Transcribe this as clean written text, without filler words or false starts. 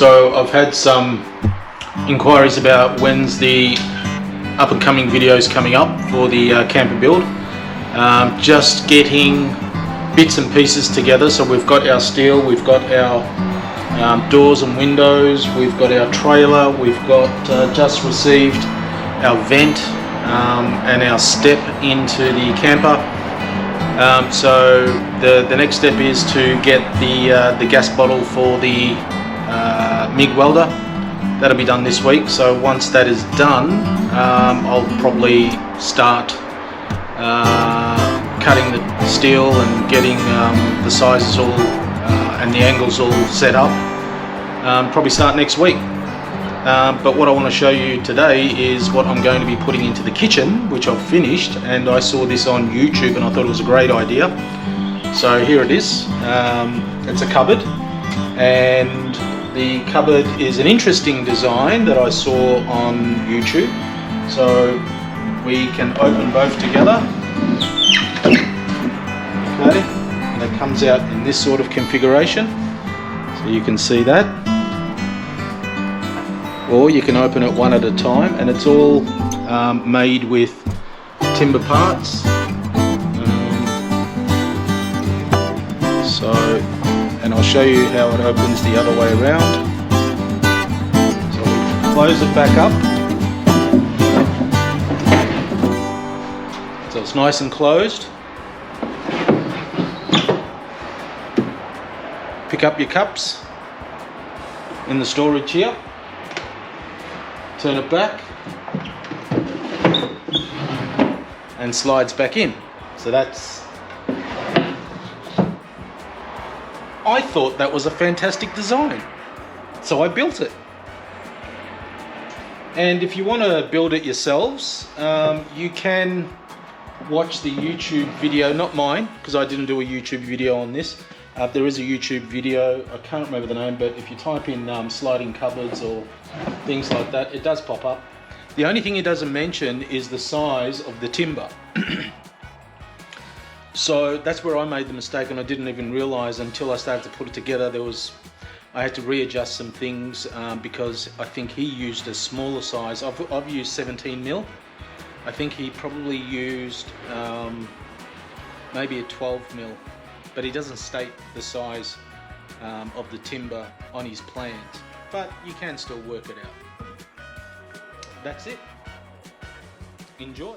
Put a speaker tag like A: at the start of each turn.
A: So I've had some inquiries about when's the up and coming videos coming up for the camper build. Just getting bits and pieces together. So we've got our steel, we've got our doors and windows, we've got our trailer, we've got just received our vent and our step into the camper. So the next step is to get the gas bottle for the MIG welder. That'll be done this week. So once that is done, I'll probably start cutting the steel and getting the sizes all and the angles all set up. Probably start next week. But what I want to show you today is what I'm going to be putting into the kitchen, which I've finished, and I saw this on YouTube and I thought it was a great idea. So here it is. It's a cupboard, and the cupboard is an interesting design that I saw on YouTube. So we can open both together. Okay, and it comes out in this sort of configuration. So you can see that. Or you can open it one at a time, and it's all made with timber parts. And I'll show you how it opens the other way around. So we'll close it back up. So it's nice and closed. Pick up your cups in the storage here. Turn it back and slides back in. So I thought that was a fantastic design, so I built it. And if you want to build it yourselves, you can watch the YouTube video, not mine, because I didn't do a YouTube video on this. There is a YouTube video, I can't remember the name, but if you type in sliding cupboards or things like that, it does pop up. The only thing it doesn't mention is the size of the timber. So that's where I made the mistake, and I didn't even realize until I started to put it together. I had to readjust some things because I think he used a smaller size. I've used 17mm. I think he probably used maybe a 12mm. But he doesn't state the size of the timber on his plans, but you can still work it out. That's it. Enjoy.